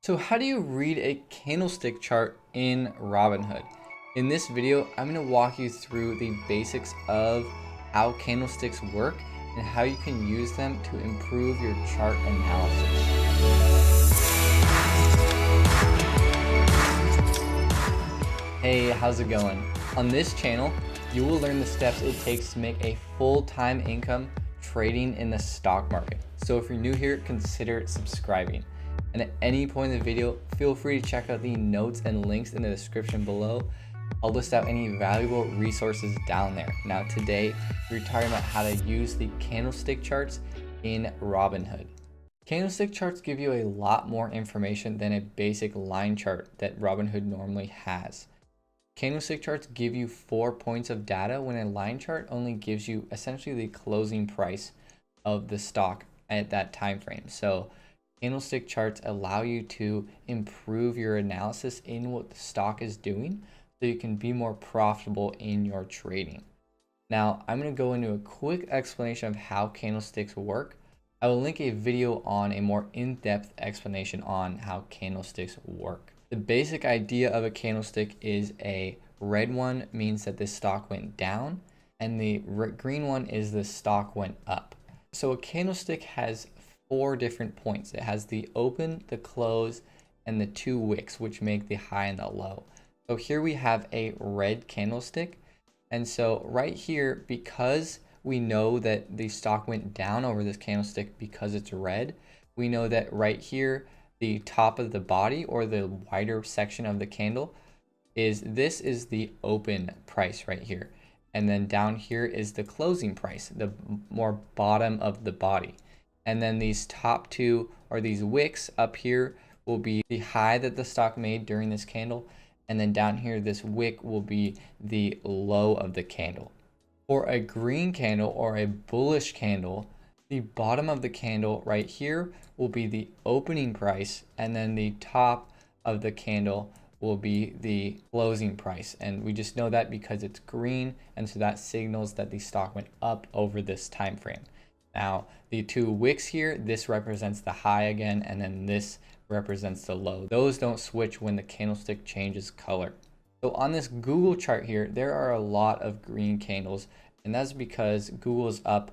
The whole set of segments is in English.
So how do you read a candlestick chart in Robinhood? In this video, I'm going to walk you through the basics of how candlesticks work and how you can use them to improve your chart analysis. Hey, how's it going? On this channel, you will learn the steps it takes to make a full-time income trading in the stock market. So if you're new here, consider subscribing. And at any point in the video, feel free to check out the notes and links in the description below. I'll list out any valuable resources down there. Now today, we're talking about how to use the candlestick charts in Robinhood. Candlestick charts give you a lot more information than a basic line chart that Robinhood normally has. Candlestick charts give you 4 points of data when a line chart only gives you essentially the closing price of the stock at that time frame. So candlestick charts allow you to improve your analysis in what the stock is doing so you can be more profitable in your trading. Now, I'm going to go into a quick explanation of how candlesticks work. I will link a video on a more in-depth explanation on how candlesticks work. The basic idea of a candlestick is a red one means that this stock went down, and the green one is the stock went up. So a candlestick has 4 different points. It has the open, the close, and the 2 wicks, which make the high and the low. So here we have a red candlestick. And so right here, because we know that the stock went down over this candlestick because it's red, we know that right here, the top of the body or the wider section of the candle is the open price right here. And then down here is the closing price, the more bottom of the body. And then these top 2 or these wicks up here will be the high that the stock made during this candle. And then down here, this wick will be the low of the candle. For a green candle or a bullish candle, the bottom of the candle right here will be the opening price. And then the top of the candle will be the closing price. And we just know that because it's green. And so that signals that the stock went up over this time frame. Now, the 2 wicks here, this represents the high again, and then this represents the low. Those don't switch when the candlestick changes color. So on this Google chart here, there are a lot of green candles, and that's because Google is up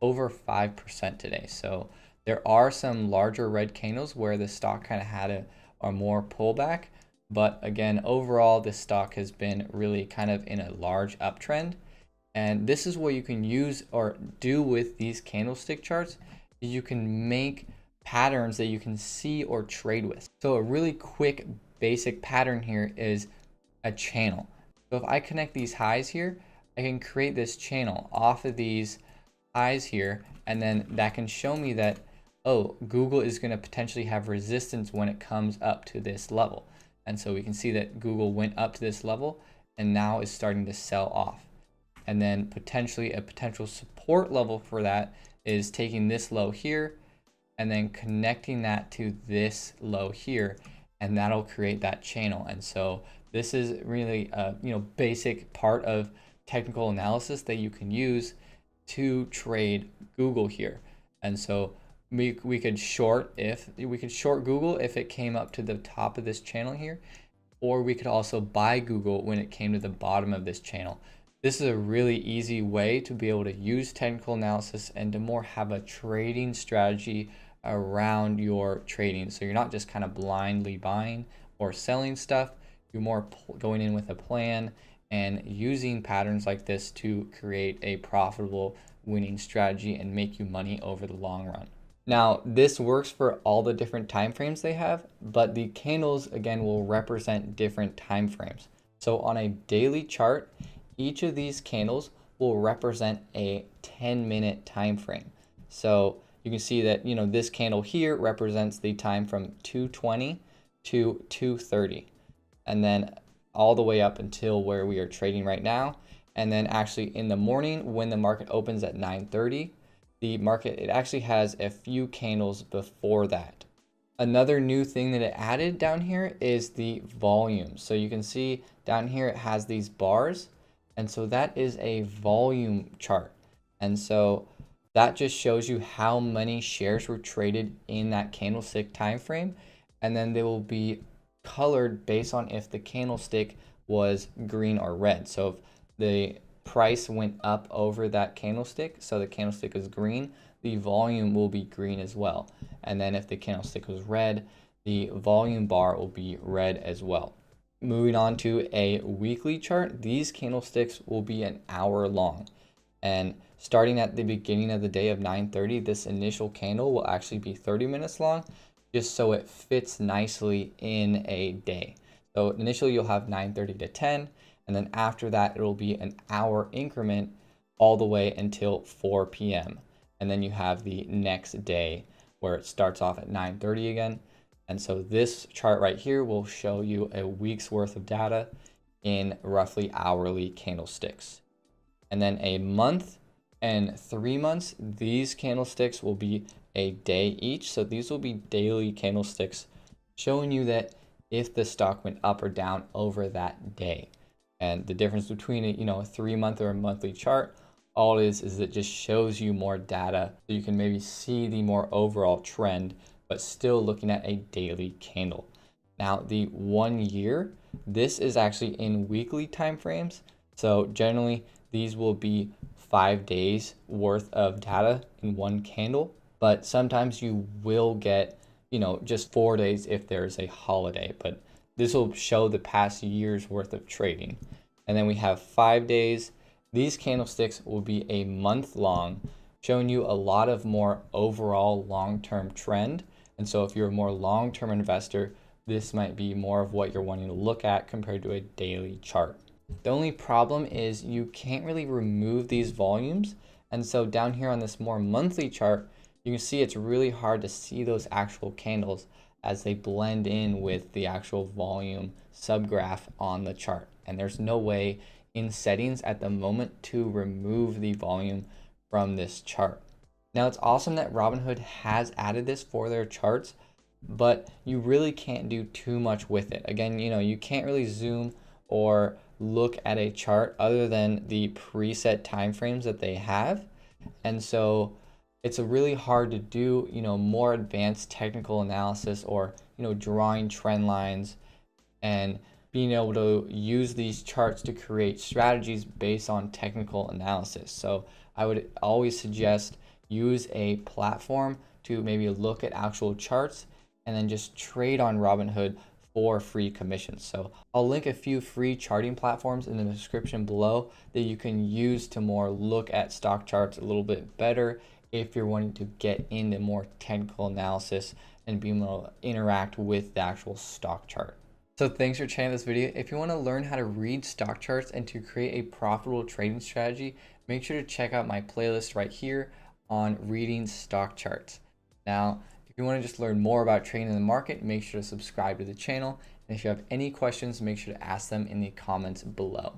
over 5% today. So there are some larger red candles where the stock kind of had a more pullback. But again, overall, this stock has been really kind of in a large uptrend. And this is what you can use or do with these candlestick charts. You can make patterns that you can see or trade with. So a really quick basic pattern here is a channel. So if I connect these highs here, I can create this channel off of these highs here. And then that can show me that, oh, Google is going to potentially have resistance when it comes up to this level. And so we can see that Google went up to this level and now is starting to sell off. And then potentially a potential support level for that is taking this low here and then connecting that to this low here, and that'll create that channel. And so this is really a basic part of technical analysis that you can use to trade Google here. And so we could short Google if it came up to the top of this channel here, or we could also buy Google when it came to the bottom of this channel. This is a really easy way to be able to use technical analysis and to more have a trading strategy around your trading. So you're not just kind of blindly buying or selling stuff. You're more going in with a plan and using patterns like this to create a profitable winning strategy and make you money over the long run. Now, this works for all the different time frames they have, but the candles, again, will represent different time frames. So on a daily chart, each of these candles will represent a 10-minute time frame. So you can see that, this candle here represents the time from 2:20 to 2:30, and then all the way up until where we are trading right now. And then actually in the morning when the market opens at 9:30, it actually has a few candles before that. Another new thing that it added down here is the volume. So you can see down here it has these bars. And so that is a volume chart. And so that just shows you how many shares were traded in that candlestick time frame. and then they will be colored based on if the candlestick was green or red. So if the price went up over that candlestick, so the candlestick is green, the volume will be green as well. And then if the candlestick was red, the volume bar will be red as well. Moving on to a weekly chart, these candlesticks will be an hour long. And starting at the beginning of the day of 9:30, this initial candle will actually be 30 minutes long, just so it fits nicely in a day. So initially you'll have 9:30 to 10, and then after that it'll be an hour increment all the way until 4 p.m. And then you have the next day where it starts off at 9:30 again. And so this chart right here will show you a week's worth of data in roughly hourly candlesticks. And then a month and 3 months, these candlesticks will be a day each. So these will be daily candlesticks showing you that if the stock went up or down over that day. And the difference between a 3-month or a monthly chart, all it is it just shows you more data so you can maybe see the more overall trend, but still looking at a daily candle. Now the 1 year, this is actually in weekly time frames. So generally these will be 5 days worth of data in one candle, but sometimes you will get, just 4 days if there's a holiday, but this will show the past year's worth of trading. And then we have 5 days. These candlesticks will be a month long, showing you a lot of more overall long-term trend. And so if you're a more long-term investor, this might be more of what you're wanting to look at compared to a daily chart. The only problem is you can't really remove these volumes. And so down here on this more monthly chart, you can see it's really hard to see those actual candles as they blend in with the actual volume subgraph on the chart. And there's no way in settings at the moment to remove the volume from this chart. Now it's awesome that Robinhood has added this for their charts, but you really can't do too much with it. Again, you can't really zoom or look at a chart other than the preset timeframes that they have. And so it's a really hard to do, more advanced technical analysis or, drawing trend lines and being able to use these charts to create strategies based on technical analysis. So I would always suggest use a platform to maybe look at actual charts and then just trade on Robinhood for free commissions. So I'll link a few free charting platforms in the description below that you can use to more look at stock charts a little bit better if you're wanting to get into more technical analysis and be able to interact with the actual stock chart. So thanks for checking out this video. If you want to learn how to read stock charts and to create a profitable trading strategy, make sure to check out my playlist right here on reading stock charts. Now, if you want to just learn more about trading in the market, make sure to subscribe to the channel. And if you have any questions, make sure to ask them in the comments below.